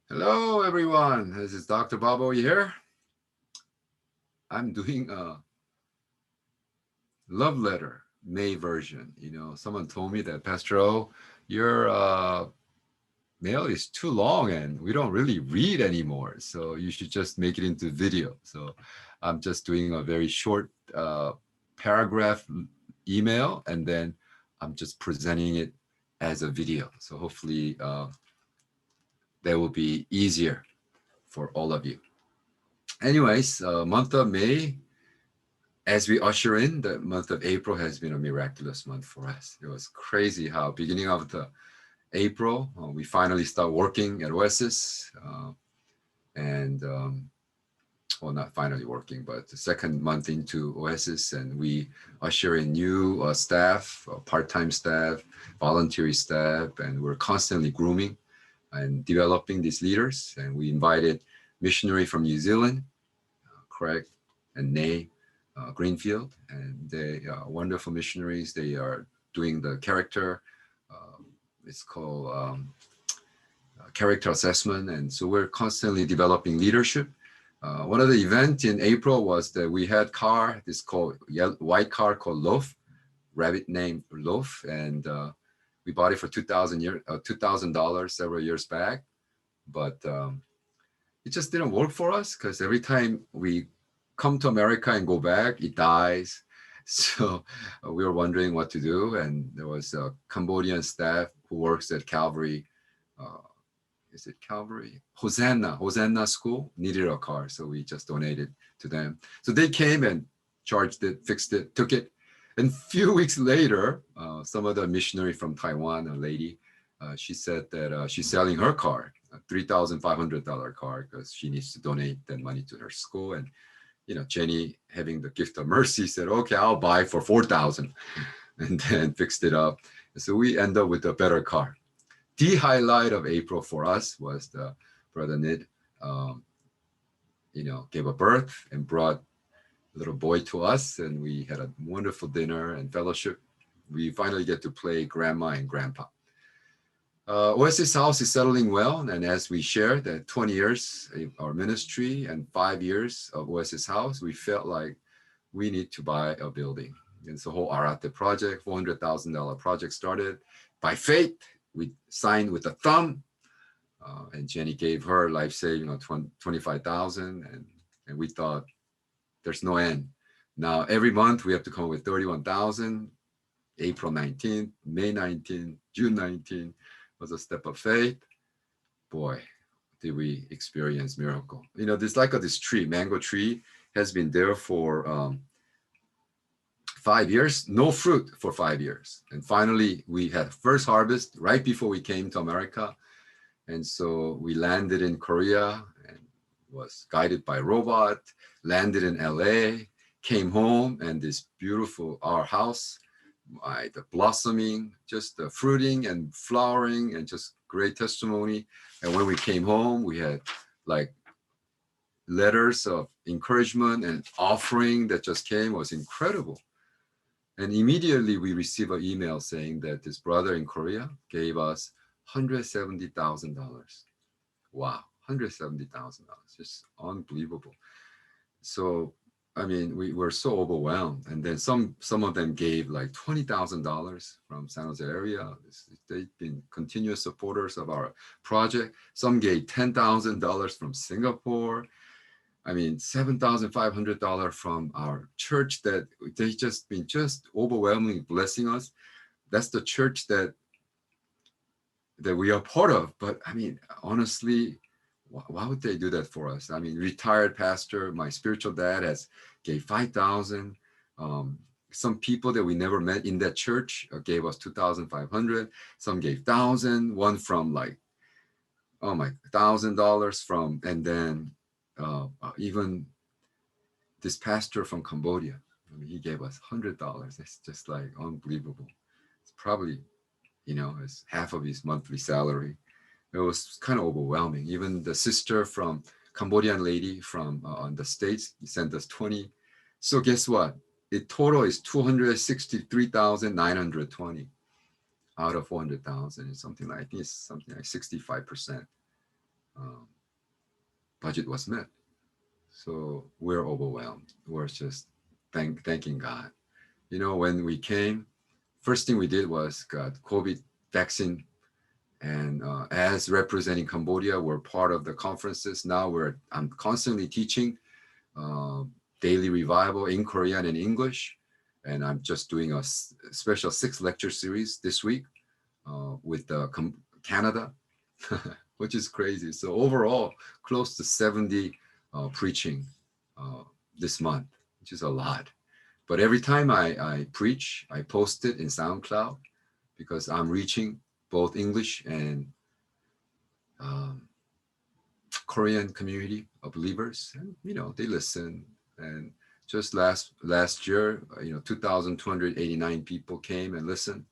Hello, everyone. This is Dr. Bobo here. I'm doing a love letter May version. Someone told me that, Pastor O, your mail is too long and we don't really read anymore. So you should just make it into video. So I'm just doing a very short paragraph email, and then I'm just presenting it as a video. So hopefully that will be easier for all of you. Anyways, month of May, as we usher in the month of April, has been a miraculous month for us. It was crazy how beginning of the April, we finally start working at Oasis, and well, not finally working, but the second month into Oasis, and we usher in new staff, part-time staff, voluntary staff, and we're constantly grooming and developing these leaders. And we invited missionary from New Zealand, Craig and Nay Greenfield, and they are wonderful missionaries. They are doing the character. Uh, it's called character assessment, and so we're constantly developing leadership. One of the events in April was that we had car, this called white car called Loaf, rabbit named Loaf, and we bought it for $2,000 several years back, but it just didn't work for us because every time we come to America and go back, it dies. So we were wondering what to do, and there was a Cambodian staff who works at Calvary. Uh, is it Calvary? Hosanna School needed a car, so we just donated to them. So they came and charged it, fixed it, took it. And a few weeks later, some other missionary from Taiwan, a lady, she said that she's selling her car, a $3,500 car, because she needs to donate that money to her school. And Jenny, having the gift of mercy, said, "Okay, I'll buy for 4,000," and then fixed it up. And so we end up with a better car. The highlight of April for us was the brother Nid, um, gave a birth and brought a little boy to us, and we had a wonderful dinner and fellowship. We finally get to play grandma and grandpa. Oasis House is settling well, and as we shared that 20 years of our ministry and 5 years of Oasis House, we felt like we need to buy a building. And so the whole Arate project, $400,000 project started. By faith, we signed with a thumb, and Jenny gave her life saving of 25,000, and we thought there's no end. Now every month we have to come up with 31,000. April 19th, May 19th, June 19th was a step of faith. Boy, did we experience miracle. This like this tree, mango tree, has been there for 5 years, no fruit for 5 years. And finally, we had first harvest right before we came to America. And so we landed in Korea and was guided by robot, landed in LA, came home, and this beautiful, our house, the blossoming, just the fruiting and flowering, and just great testimony. And when we came home, we had like letters of encouragement and offering that just came. It was incredible. And immediately we received an email saying that this brother in Korea gave us $170,000. Wow, $170,000, just unbelievable. So I mean, we were so overwhelmed, and then some of them gave like $20,000 from San Jose area. They've been continuous supporters of our project. Some gave $10,000 from Singapore. I mean, $7,500 from our church. That they just been just overwhelmingly blessing us. That's the church that we are part of. But I mean, honestly, why would they do that for us? I mean, retired pastor, my spiritual dad has gave 5,000. Some people that we never met in that church gave us 2,500. Some gave 1,000. One from like, oh my, $1,000 from, and then even this pastor from Cambodia. I mean, he gave us $100. It's just like unbelievable. It's probably, it's half of his monthly salary. It was kind of overwhelming. Even the sister from Cambodian lady from the States sent us 20. So guess what? The total is 263,920 out of 400,000. It's something like, I think it's something like 65%. um, budget was met. So we're overwhelmed. We're just thanking God. You know, when we came, first thing we did was got COVID vaccine. And as representing Cambodia, we're part of the conferences. Now I'm constantly teaching uh, daily revival in Korean and English. And I'm just doing a special 6 lecture series this week with Canada, which is crazy. So overall, close to 70 preaching this month, which is a lot. But every time I preach, I post it in SoundCloud because I'm reaching both English and um, Korean community of believers. And, you know, they listen. And just last year, 2,289 people came and listened.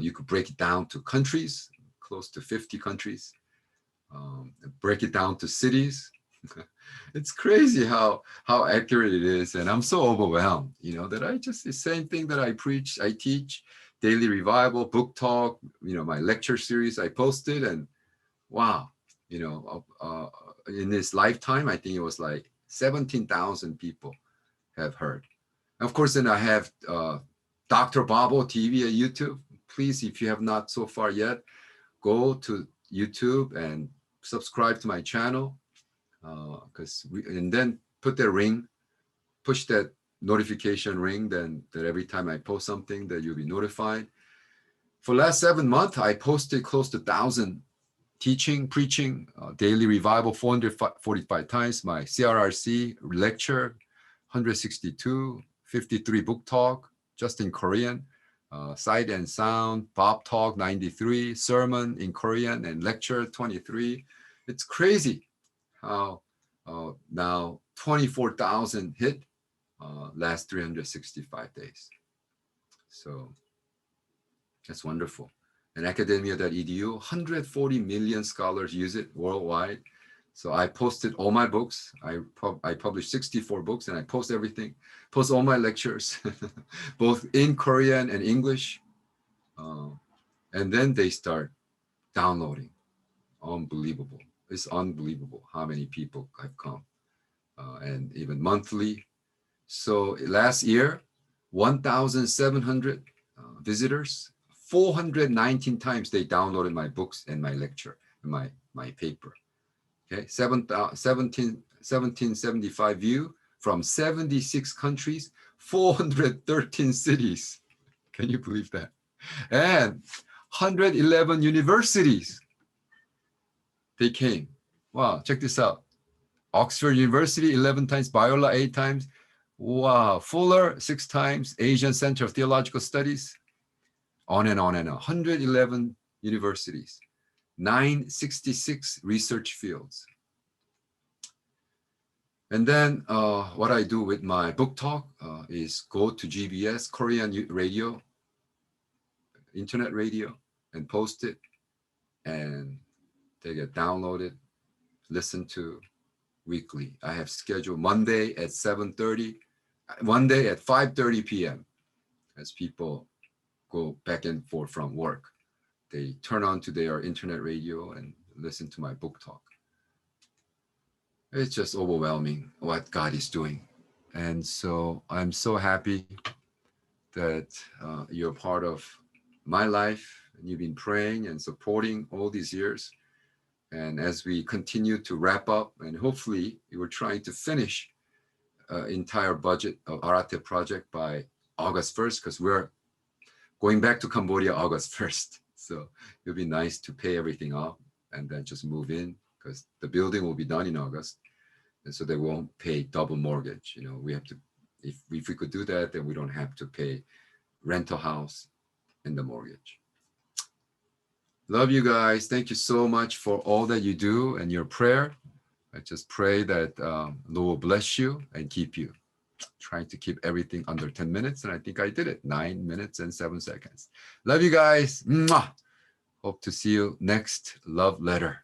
You could break it down to countries, close to 50 countries. Break it down to cities. It's crazy how accurate it is, and I'm so overwhelmed. That I just the same thing that I preach, I teach, daily revival, book talk. My lecture series I posted, and wow, in this lifetime, I think it was like 17,000 people have heard. And of course, then I have Dr. Babo TV at YouTube. Please, if you have not so far yet, go to YouTube and subscribe to my channel, and then put that ring, push that notification ring, then that every time I post something that you'll be notified. For last 7 months, I posted close to 1,000 teaching, preaching, daily revival 445 times, my CRRC lecture 162, 53 book talk just in Korean, sight and sound, Bob talk 93, sermon in Korean and lecture 23. It's crazy how now 24,000 hit last 365 days. So that's wonderful. And academia.edu, 140 million scholars use it worldwide. So I posted all my books. I published 64 books, and I post everything, post all my lectures, both in Korean and English. And then they start downloading. Unbelievable. It's unbelievable how many people have come, and even monthly. So last year, 1,700 visitors, 419 times they downloaded my books and my lecture, and my paper. Okay, 1775 view from 76 countries, 413 cities. Can you believe that? And 111 universities. They came. Wow, check this out. Oxford University 11 times, Biola 8 times. Wow, Fuller 6 times, Asian Center of Theological Studies, on and on and on. 111 universities, 966 research fields. And then what I do with my book talk is go to GBS, Korean radio, internet radio, and post it, and they get downloaded, listened to weekly. I have scheduled Monday at 7:30, Monday at 5:30 p.m. as people go back and forth from work. They turn on to their internet radio and listen to my book talk. It's just overwhelming what God is doing. And so I'm so happy that you're part of my life, and you've been praying and supporting all these years. And as we continue to wrap up, and hopefully we're trying to finish entire budget of Acct project by August 1st, because we're going back to Cambodia August 1st. So it'll be nice to pay everything off and then just move in, because the building will be done in August. And so they won't pay double mortgage. We have to, if we could do that, then we don't have to pay rental house and the mortgage. Love you guys. Thank you so much for all that you do and your prayer. I just pray that Lord will bless you and keep you. Trying to keep everything under 10 minutes, and I think I did it. 9 minutes and 7 seconds. Love you guys. Mwah. Hope to see you next love letter.